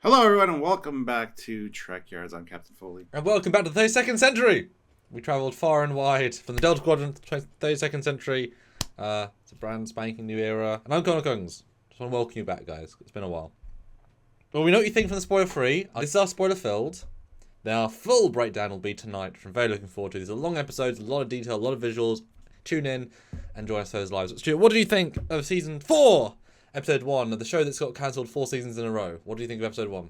Hello, everyone, and welcome back to Trekyards. I'm Captain Foley. And welcome back to the 32nd century! We travelled far and wide from the Delta Quadrant to the 32nd century. It's a brand spanking new era. And I'm Connor Kungs. Just want to welcome you back, guys. It's been a while. Well, we know what you think from the spoiler free. This is our spoiler filled. Our full breakdown will be tonight, which I'm very looking forward to. These are long episodes, a lot of detail, a lot of visuals. Tune in and join us for those lives. Stuart, what do you think of season 4? Episode 1 of the show that's got cancelled 4 seasons in a row. What do you think of episode 1?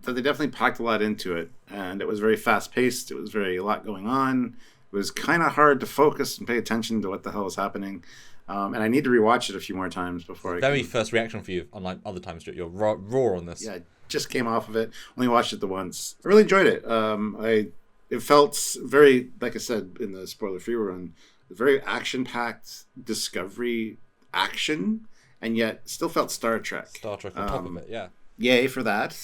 That they definitely packed a lot into it, and it was very fast-paced. It was a lot going on. It was kind of hard to focus and pay attention to what the hell was happening. And I need to rewatch it a few more times before First reaction for you, unlike other times, Stuart. You're raw on this. Yeah, I just came off of it. Only watched it the once. I really enjoyed it. It felt very, like I said in the spoiler-free run, very action-packed Discovery action, and yet still felt Star Trek. Star Trek on top of it, yeah. Yay for that.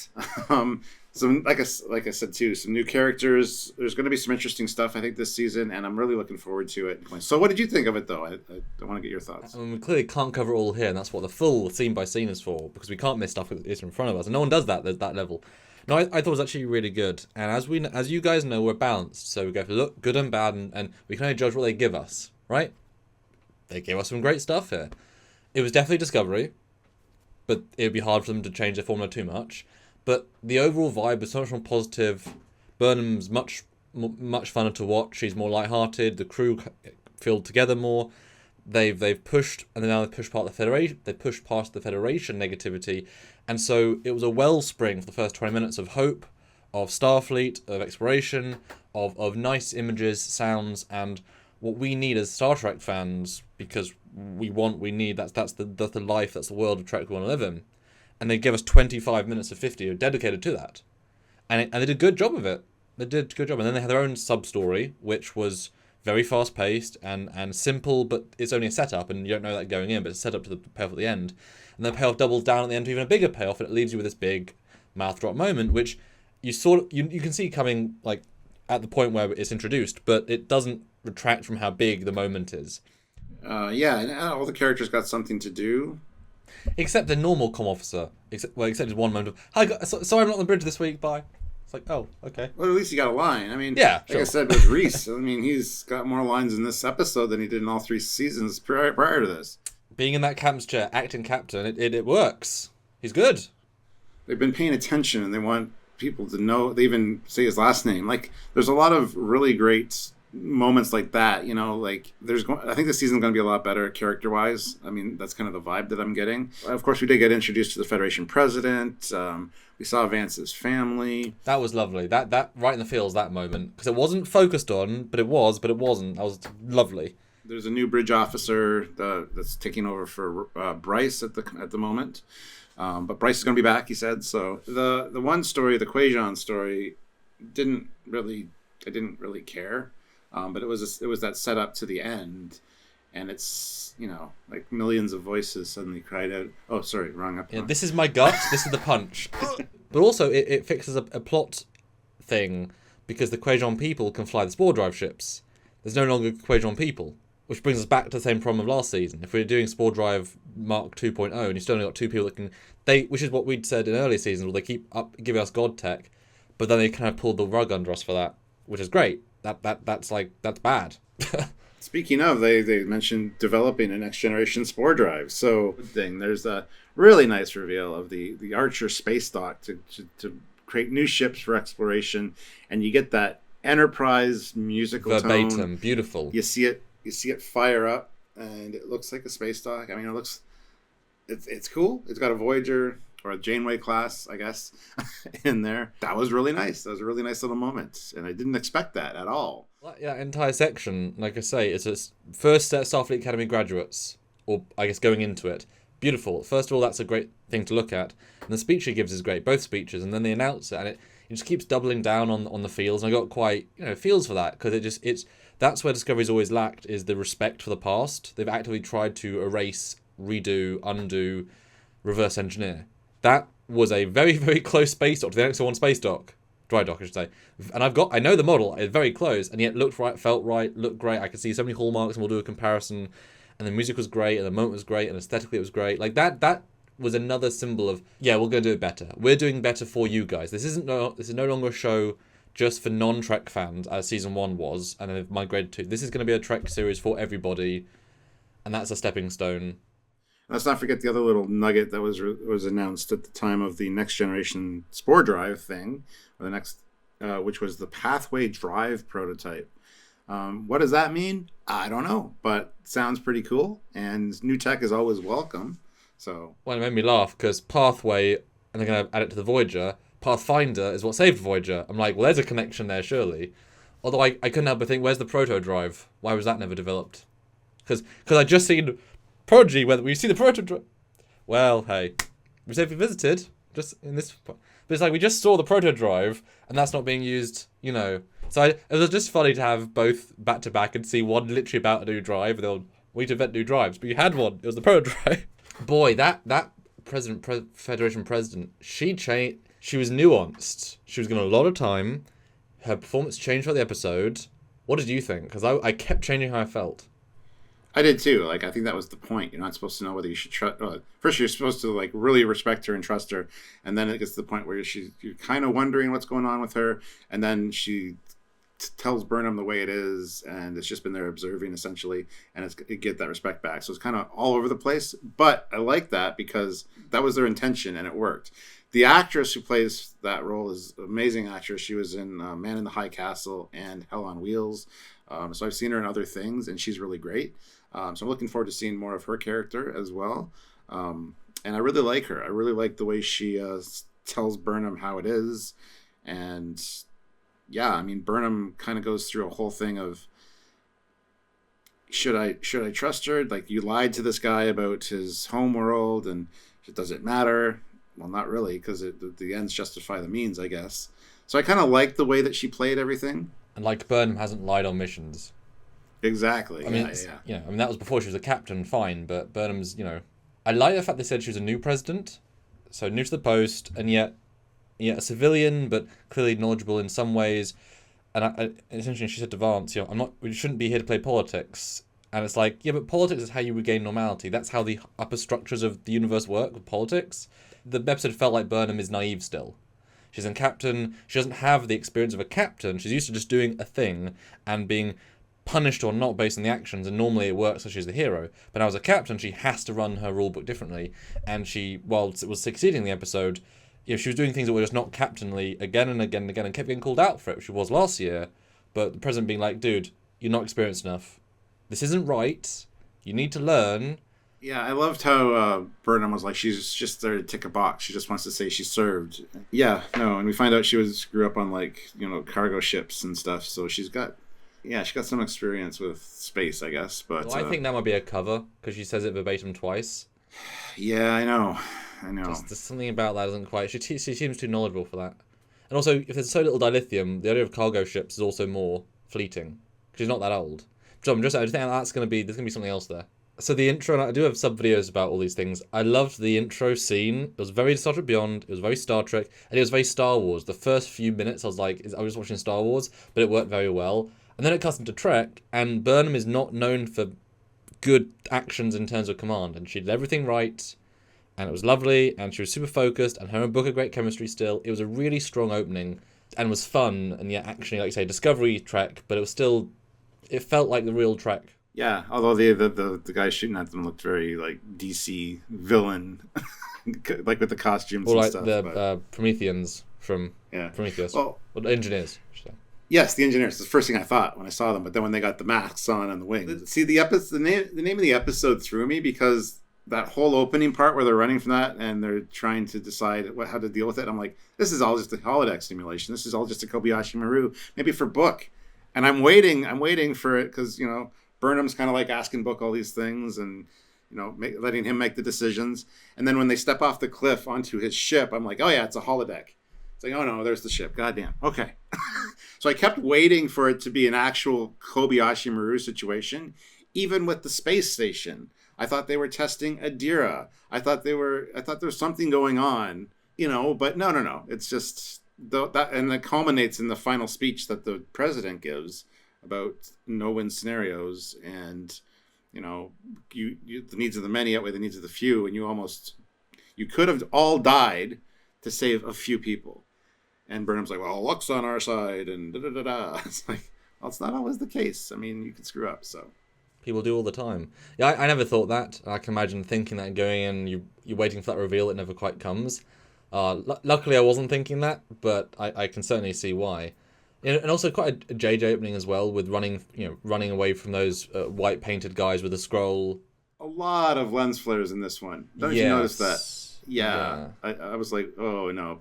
Some like I said too, some new characters. There's going to be some interesting stuff I think this season, and I'm really looking forward to it. So, what did you think of it though? I want to get your thoughts. I mean, we clearly can't cover it all here, and that's what the full scene by scene is for, because we can't miss stuff that is in front of us, and no one does that at that level. No, I thought it was actually really good, and as you guys know, we're balanced, so we go for look good and bad, and we can only judge what they give us, right? They gave us some great stuff here. It was definitely Discovery, but it would be hard for them to change their formula too much. But the overall vibe was so much more positive. Burnham's much funner to watch. She's more lighthearted. The crew feel together more. They've pushed, and now they've pushed part of the Federation. They pushed past the Federation negativity, and so it was a wellspring for the first 20 minutes of hope, of Starfleet, of exploration, of nice images, sounds, and what we need as Star Trek fans, because we need that's the life, that's the world of Trek we want to live in. And they give us 25 minutes of 50 dedicated to that. And they did a good job of it. They did a good job. And then they had their own sub-story, which was very fast-paced and simple, but it's only a setup, and you don't know that going in, but it's set up to the payoff at the end. And the payoff doubles down at the end to even a bigger payoff, and it leaves you with this big mouth drop moment, which you can see coming like at the point where it's introduced, but it doesn't retract from how big the moment is. Yeah, and all the characters got something to do. Except the normal comm officer. Except his one moment of, "Hi, sorry I'm not on the bridge this week, bye." It's like, oh, okay. Well, at least he got a line. I mean, yeah, like I said with Reese, I mean, he's got more lines in this episode than he did in all 3 seasons prior to this. Being in that captain's chair, acting captain, it works. He's good. They've been paying attention, and they want people to know. They even say his last name. Like, there's a lot of really great moments like that, like I think this season's going to be a lot better character wise. I mean, that's kind of the vibe that I'm getting. Of course, we did get introduced to the Federation president. We saw Vance's family. That was lovely. That right in the feels, that moment, because it wasn't focused on, but it wasn't. That was lovely. There's a new bridge officer that's taking over for Bryce at the moment, but Bryce is going to be back, he said. So the one story, the Quajon story, I didn't really care. But it was that setup to the end, and it's like millions of voices suddenly cried out. Oh, sorry, wrong episode. Yeah, this is my gut. This is the punch. But also, it fixes a plot thing, because the Quajon people can fly the spore drive ships. There's no longer Quajon people, which brings us back to the same problem of last season. If we're doing spore drive Mark 2.0, and you've still only got 2 people that can, which is what we'd said in earlier seasons, where they keep giving us God tech, but then they kind of pulled the rug under us for that, which is great. That's bad. Speaking of, they mentioned developing a next generation spore drive. So there's a really nice reveal of the Archer space dock to create new ships for exploration, and you get that Enterprise musical verbatim, tone. Beautiful. You see it fire up, and it looks like a space dock. I mean, it's cool. It's got a Voyager or a Janeway class, I guess, in there. That was really nice. That was a really nice little moment, and I didn't expect that at all. Yeah, entire section, like I say, it's a first set of Starfleet Academy graduates, or I guess going into it. Beautiful. First of all, that's a great thing to look at, and the speech he gives is great, both speeches, and then they announce it, and it just keeps doubling down on the feels, and I got quite feels for that, because that's where Discovery's always lacked, is the respect for the past. They've actively tried to erase, redo, undo, reverse engineer. That was a very, very close space dock to the X-1 space dock. Dry dock, I should say. And I know the model. It's very close, and yet looked right, felt right, looked great. I could see so many hallmarks, and we'll do a comparison. And the music was great, and the moment was great, and aesthetically it was great. Like that was another symbol of, yeah, we're going to do it better. We're doing better for you guys. This is no longer a show just for non-Trek fans, as season 1 was, and then they've migrated to. This is going to be a Trek series for everybody, and that's a stepping stone. Let's not forget the other little nugget that was announced at the time of the Next Generation Spore Drive thing, or the next, which was the Pathway Drive prototype. What does that mean? I don't know, but sounds pretty cool, and new tech is always welcome. So, well, it made me laugh because Pathway, and they're going to add it to the Voyager. Pathfinder is what saved Voyager. I'm like, well, there's a connection there, surely. Although I couldn't help but think, where's the proto drive? Why was that never developed? Because I just seen Prodigy, whether we see the proto drive. Well, hey, we safely visited just in this. But it's like we just saw the proto drive, and that's not being used, you know. So it was just funny to have both back to back and see one literally about a new drive. And they'll we need to invent new drives, but you had one. It was the proto drive. Boy, that Federation president, she changed. She was nuanced. She was given a lot of time. Her performance changed throughout the episode. What did you think? Because I kept changing how I felt. I did too. Like, I think that was the point. You're not supposed to know whether you should trust. First, you're supposed to like really respect her and trust her, and then it gets to the point where you're kind of wondering what's going on with her, and then she tells Burnham the way it is, and it's just been there observing essentially, and it get that respect back. So it's kind of all over the place, but I like that because that was their intention and it worked. The actress who plays that role is an amazing actress. She was in Man in the High Castle and Hell on Wheels. So I've seen her in other things, and she's really great. So I'm looking forward to seeing more of her character as well. And I really like her. I really like the way she tells Burnham how it is. And yeah, I mean, Burnham kind of goes through a whole thing of, should I trust her? Like, you lied to this guy about his home world, and does it matter? Well, not really, because the ends justify the means, I guess. So I kind of like the way that she played everything. And like Burnham hasn't lied on missions. Exactly. I mean, I mean, that was before she was a captain, fine, but Burnham's, I like the fact they said she was a new president, so new to the post, and yet a civilian, but clearly knowledgeable in some ways. And essentially, she said to Vance, we shouldn't be here to play politics. And it's like, yeah, but politics is how you regain normality. That's how the upper structures of the universe work with politics. The episode felt like Burnham is naive still. She's a captain. She doesn't have the experience of a captain. She's used to just doing a thing and being punished or not based on the actions, and normally it works, so she's the hero. But now as a captain, she has to run her rulebook differently. And she, while it was succeeding in the episode, she was doing things that were just not captainly again and again and again, and kept getting called out for it, which she was last year. But the president being like, dude, you're not experienced enough. This isn't right. You need to learn. Yeah, I loved how Burnham was like, she's just there to tick a box. She just wants to say she served. Yeah, no, and we find out she grew up on cargo ships and stuff. So she got some experience with space, I guess. But well, I think that might be a cover because she says it verbatim twice. Yeah, I know. There's something about that doesn't quite. She seems too knowledgeable for that. And also, if there's so little dilithium, the idea of cargo ships is also more fleeting. She's not that old. So I just think there's going to be something else there. So the intro, and I do have sub videos about all these things. I loved the intro scene. It was very Star Trek Beyond. It was very Star Trek, and it was very Star Wars. The first few minutes, I was like, I was watching Star Wars, but it worked very well. And then it cuts into Trek, and Burnham is not known for good actions in terms of command, and she did everything right, and it was lovely, and she was super focused, and her and Book had great chemistry still. It was a really strong opening, and was fun, and yet actually, like you say, Discovery Trek, but it felt like the real Trek. Yeah, although the guy shooting at them looked very like DC villain, like with the costumes or and like stuff. The Prometheans from Prometheus. Well, the engineers. Yes, the engineers. It's the first thing I thought when I saw them. But then when they got the masks on the wings, see the name of the episode threw me because that whole opening part where they're running from that and they're trying to decide how to deal with it. I'm like, this is all just a holodeck simulation. This is all just a Kobayashi Maru, maybe for Book. And I'm waiting for it because Burnham's kind of like asking Book all these things and, letting him make the decisions. And then when they step off the cliff onto his ship, I'm like, oh yeah, it's a holodeck. It's like, oh no, there's the ship. Goddamn. Okay. So I kept waiting for it to be an actual Kobayashi Maru situation, even with the space station. I thought they were testing Adira. I thought there was something going on, but no. It's just that, and it culminates in the final speech that the president gives about no-win scenarios and, the needs of the many outweigh the needs of the few, and you almost You could have all died to save a few people. And Burnham's like, well, luck's on our side, and da-da-da-da. It's like, well, it's not always the case. I mean, you can screw up, so. People do all the time. Yeah, I never thought that. I can imagine thinking that and going in, you're waiting for that reveal, it never quite comes. Luckily, I wasn't thinking that, but I can certainly see why. And also quite a JJ opening as well, with running away from those white painted guys with a scroll. A lot of lens flares in this one. Don't you notice that? Yeah. I was like, oh no,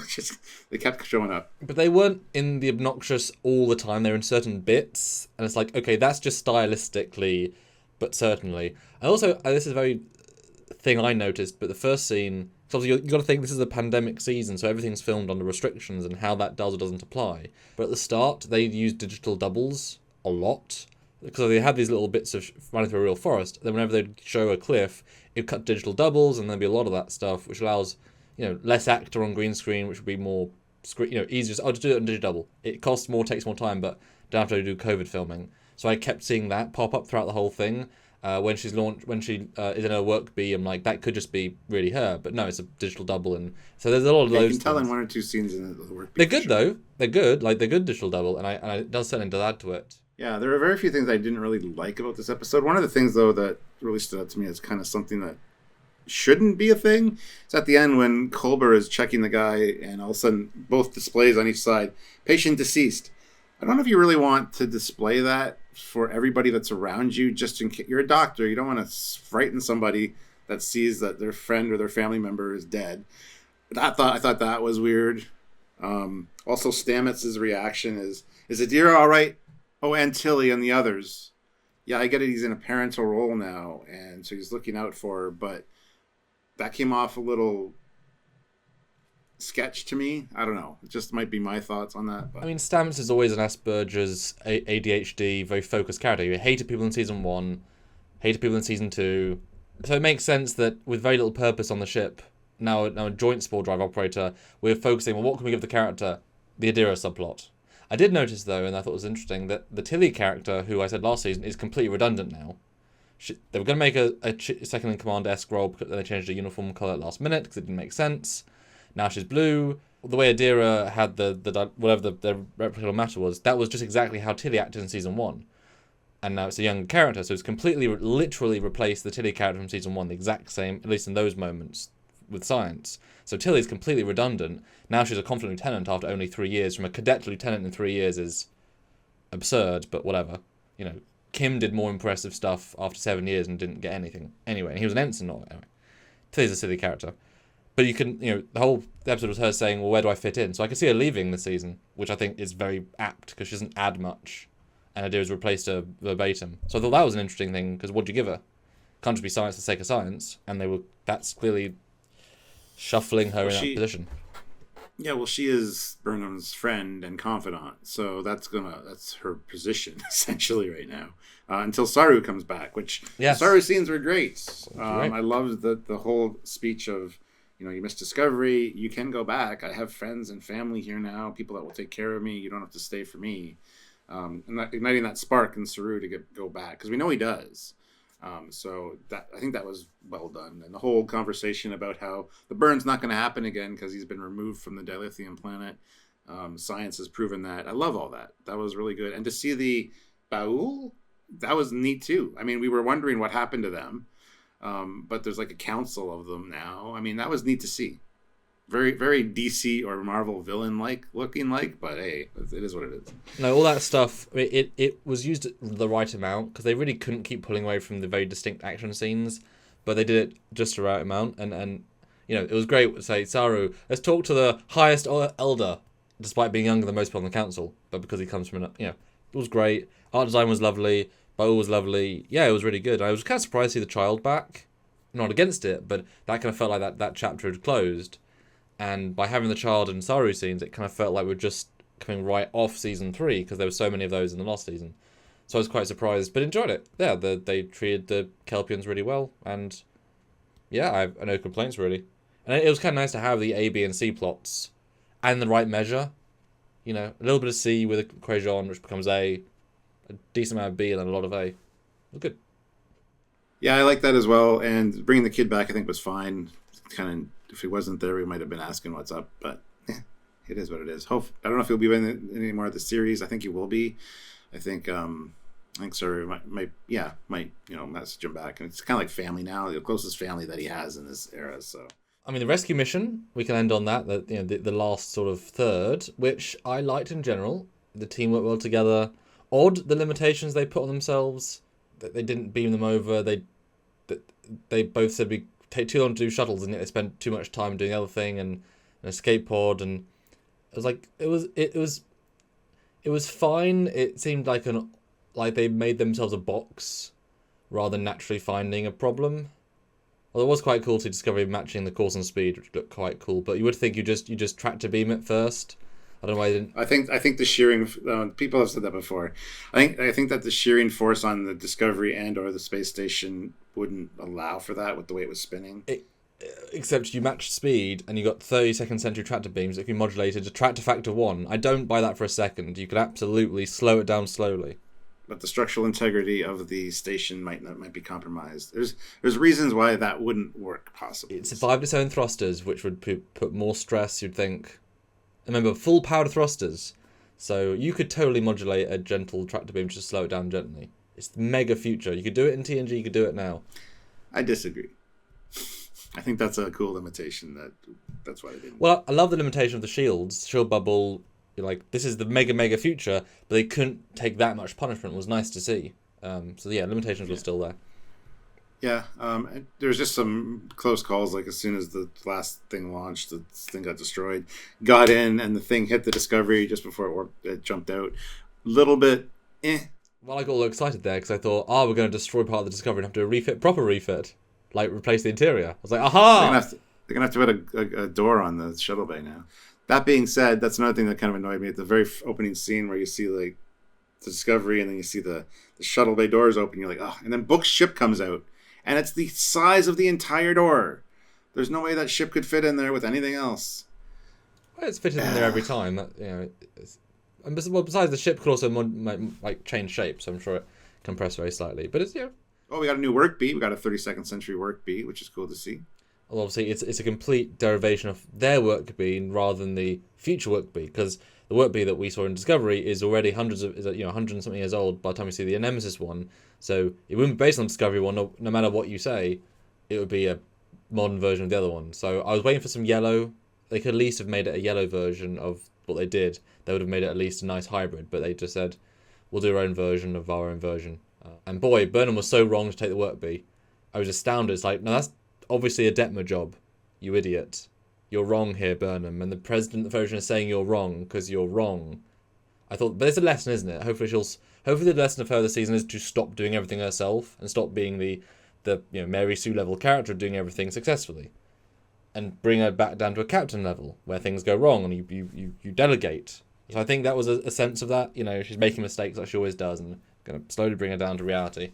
just they kept showing up. But they weren't in the obnoxious all the time. They were in certain bits, and it's like, okay, that's just stylistically, but certainly. And also, this is a very thing I noticed. But the first scene, so obviously you got to think this is a pandemic season, so everything's filmed under restrictions, and how that does or doesn't apply. But at the start, they used digital doubles a lot because they had these little bits of running through a real forest. Then whenever they'd show a cliff, it'd cut digital doubles, and there'd be a lot of that stuff, which allows less actor on green screen, which would be more easier. I'll just do it on digital double. It costs more, takes more time, but don't have to do COVID filming. So I kept seeing that pop up throughout the whole thing. When she is in her work bee, I'm like, that could just be really her, but no, it's a digital double, and so there's a lot of those. You can tell in one or two scenes in the work bee. They're good though. They're good. Like they're good digital double, and it does something to add to it. Yeah, there are very few things I didn't really like about this episode. One of the things though that really stood out to me as kind of something that shouldn't be a thing. It's at the end when Culber is checking the guy, and all of a sudden both displays on each side, patient deceased. I don't know if you really want to display that for everybody that's around you. Just in case you're a doctor, you don't want to frighten somebody that sees that their friend or their family member is dead. I thought that was weird. Also, Stamets's reaction is Adira all right? Oh, and Tilly and the others. Yeah, I get it. He's in a parental role now, and so he's looking out for her, but that came off a little sketch to me. I don't know. It just might be my thoughts on that. But. I mean, Stamets is always an Asperger's, ADHD, very focused character. He hated people in season 1, hated people in season 2. So it makes sense that with very little purpose on the ship, now a joint spore drive operator, we're focusing on what can we give the character? The Adira subplot. I did notice, though, and I thought it was interesting, that the Tilly character, who I said last season, is completely redundant now. They were going to make a second-in-command-esque role, but they changed her uniform colour at last minute because it didn't make sense. Now she's blue. The way Adira had the whatever the replica matter was, that was just exactly how Tilly acted in season 1. And now it's a younger character, so it's completely, literally replaced the Tilly character from season 1, the exact same, at least in those moments, with science. So Tilly's completely redundant. Now she's a confident lieutenant after only 3 years. From a cadet to lieutenant in 3 years is absurd, but whatever. Kim did more impressive stuff after 7 years and didn't get anything. Anyway, and he was an ensign. Anyway. Tilly's a silly character. But you can, the whole episode was her saying, well, where do I fit in? So I can see her leaving this season, which I think is very apt because she doesn't add much. And Adira's replaced her verbatim. So I thought that was an interesting thing because what do you give her? Can't just be science for the sake of science. And that's clearly shuffling her in that position. Yeah, well, she is Burnham's friend and confidant, so that's her position essentially right now until Saru comes back. Which yes. Saru scenes were great. I loved the whole speech of you missed Discovery, you can go back. I have friends and family here now, people that will take care of me. You don't have to stay for me. And igniting that spark in Saru to go back because we know he does. So I think that was well done. And the whole conversation about how the burn's not going to happen again because he's been removed from the dilithium planet. Science has proven that. I love all that. That was really good. And to see the Baul, that was neat too. I mean, we were wondering what happened to them. But there's like a council of them now. I mean, that was neat to see. Very, very DC or Marvel villain looking, but hey, it is what it is. No, all that stuff. It was used the right amount because they really couldn't keep pulling away from the very distinct action scenes, but they did it just the right amount. And it was great to say, Saru, let's talk to the highest elder, despite being younger than most people on the council, but because he comes from it was great. Art design was lovely. Baul was lovely. Yeah, it was really good. I was kind of surprised to see the child back. I'm not against it, but that kind of felt like that chapter had closed. And by having the child and Saru scenes, it kind of felt like we're just coming right off season 3 because there were so many of those in the last season. So I was quite surprised, but enjoyed it. Yeah, they treated the Kelpiens really well, and yeah, I have no complaints really. And it was kind of nice to have the A, B, and C plots and the right measure. A little bit of C with a equation which becomes A decent amount of B, and then a lot of A. It was good. Yeah, I like that as well. And bringing the kid back, I think, was fine. Kind of, if he wasn't there, we might have been asking what's up. But it is what it is. I don't know if he'll be in any more of the series. I think he will be. I think Saru might message him back. And it's kind of like family now, the closest family that he has in this era. So. I mean, the rescue mission, we can end on that. The last sort of third, which I liked in general. The team worked well together. Odd the limitations they put on themselves. That they didn't beam them over. They both said we take too long to do shuttles, and yet they spent too much time doing the other thing and an escape pod. And it was like it was fine. It seemed like they made themselves a box rather than naturally finding a problem. Well, it was quite cool to see Discovery matching the course and speed, which looked quite cool. But you would think you just tractor beam it first. I don't know why they didn't. I think the shearing. People have said that before. I think that the shearing force on the Discovery and or the space station wouldn't allow for that with the way it was spinning. Except you matched speed and you got 32nd century tractor beams that can be modulated to tractor factor 1. I don't buy that for a second. You could absolutely slow it down slowly. But the structural integrity of the station might be compromised. There's reasons why that wouldn't work possibly. It survived its own thrusters, which would put more stress, you'd think. Remember, full powered thrusters. So you could totally modulate a gentle tractor beam to slow it down gently. It's the mega future. You could do it in TNG, you could do it now. I disagree. I think that's a cool limitation. That's why they didn't. Well, I love the limitation of the shields. Shield bubble, you're like, this is the mega future, but they couldn't take that much punishment. It was nice to see. So yeah, limitations were still there. Yeah, there was just some close calls. Like as soon as the last thing launched, the thing got destroyed. Got in, and the thing hit the Discovery just before it jumped out. Little bit, Well, I got all excited there because I thought, we're going to destroy part of the Discovery and have to do a proper refit, like replace the interior. I was like, aha! They're gonna have to put a door on the shuttle bay now. That being said, that's another thing that kind of annoyed me at the very opening scene where you see like the Discovery and then you see the shuttle bay doors open. You're like, oh, and then Book's ship comes out. And it's the size of the entire door. There's no way that ship could fit in there with anything else. Well, it's fitted in there every time. Besides, the ship could also change shape, so I'm sure it compress very slightly. But it's Oh, we got a new work beat. We got a 32nd century work beat, which is cool to see. Well, obviously, it's a complete derivation of their work beat rather than the future work beat, because the work beat that we saw in Discovery is already hundred and something years old by the time we see the Nemesis one. So it wouldn't be based on Discovery one. No matter what you say, it would be a modern version of the other one. So I was waiting for some yellow. They could at least have made it a yellow version of what they did. They would have made it at least a nice hybrid. But they just said, we'll do our own version of our own version. And boy, Burnham was so wrong to take the work beat. I was astounded. It's like, no, that's obviously a Detmer job, you idiot. You're wrong here, Burnham. And the President of the Federation is saying you're wrong because you're wrong. I thought, but it's a lesson, isn't it? Hopefully the lesson of her this season is to stop doing everything herself and stop being the Mary Sue level character of doing everything successfully, and bring her back down to a captain level where things go wrong and you delegate. So I think that was a sense of that. She's making mistakes like she always does, and going to slowly bring her down to reality.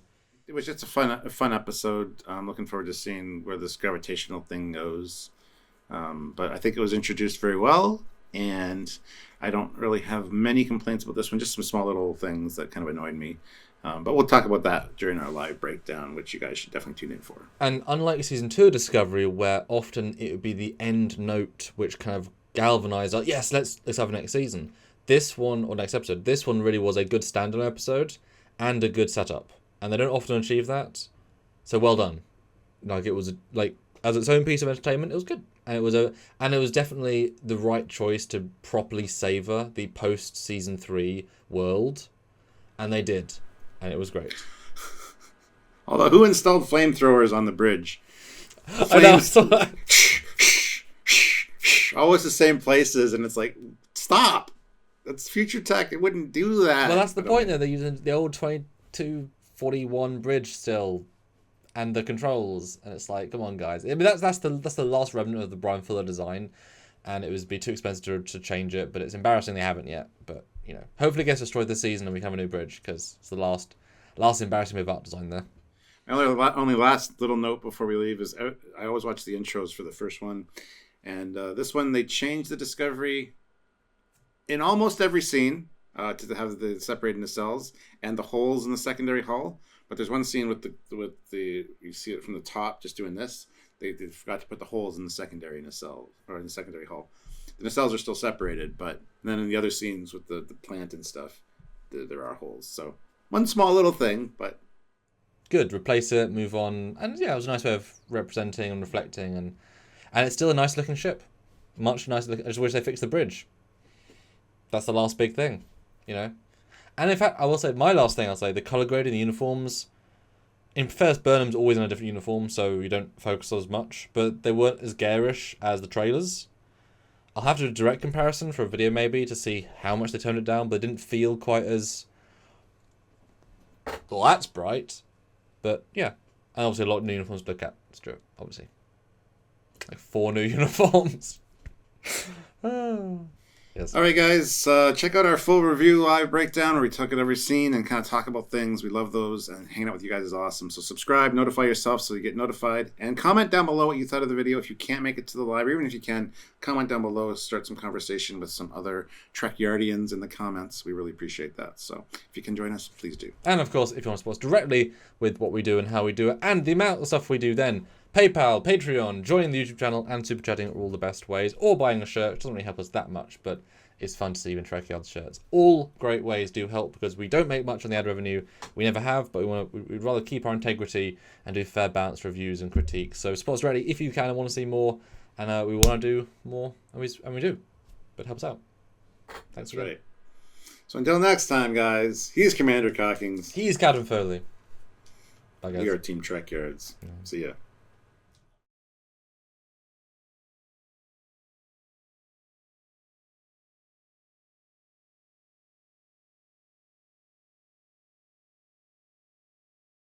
It was just a fun episode. I'm looking forward to seeing where this gravitational thing goes. But I think it was introduced very well, and I don't really have many complaints about this one, just some small little things that kind of annoyed me. But we'll talk about that during our live breakdown, which you guys should definitely tune in for. And unlike Season 2 of Discovery, where often it would be the end note which kind of galvanised, yes, let's have a next season. This one, or next episode, this one really was a good standalone episode and a good setup. And they don't often achieve that. So well done. Like, it was, as its own piece of entertainment, it was good. And it was definitely the right choice to properly savour the post-Season 3 world. And they did. And it was great. Although, who installed flamethrowers on the bridge? I know, I saw that. Always the same places, and it's like, stop! That's future tech. It wouldn't do that. Well, that's the point, though. They're using the old 2241 bridge still. And the controls, and it's like, come on, guys. I mean, that's the last remnant of the Brian Fuller design, and it would be too expensive to change it. But it's embarrassing they haven't yet. But hopefully it gets destroyed this season and we can have a new bridge, because it's the last embarrassing bit of art design there. Only last little note before we leave is I always watch the intros for the first one, and this one they changed the Discovery in almost every scene to have the separating the cells and the holes in the secondary hull. But there's one scene with the you see it from the top, just doing this. They forgot to put the holes in the secondary nacelle, or in the secondary hull. The nacelles are still separated, but then in the other scenes with the plant and stuff, there are holes. So one small little thing, but good. Replace it, move on, and yeah, it was a nice way of representing and reflecting, and it's still a nice looking ship, much nicer. I just wish they fixed the bridge. That's the last big thing, you know. And in fact, I will say my last thing. I'll say the color grading, the uniforms. In first, Burnham's always in a different uniform, so you don't focus as much. But they weren't as garish as the trailers. I'll have to do a direct comparison for a video maybe to see how much they toned it down, but it didn't feel quite as... Well, that's bright. But, yeah. And obviously a lot of new uniforms to look at. It's true, obviously. Like 4 new uniforms. Yes. All right, guys, check out our full review live breakdown where we talk at every scene and kind of talk about things. We love those, and hanging out with you guys is awesome. So subscribe, notify yourself so you get notified, and comment down below what you thought of the video. If you can't make it to the live, even if you can, comment down below, start some conversation with some other Trekyardians in the comments. We really appreciate that. So if you can join us, please do. And of course, if you want to support us directly with what we do and how we do it, and the amount of stuff we do, then PayPal, Patreon, joining the YouTube channel, and super chatting are all the best ways. Or buying a shirt, which doesn't really help us that much, but it's fun to see even Trekyards shirts. All great ways do help because we don't make much on the ad revenue. We never have, but we'd rather keep our integrity and do fair, balanced reviews and critiques. So support us ready if you can and want to see more, and we want to do more, and we do. But help us out. Thanks for right. So until next time, guys, he's Commander Cockings. He's Captain Foley. Bye, guys. We are Team Trekyards. See ya.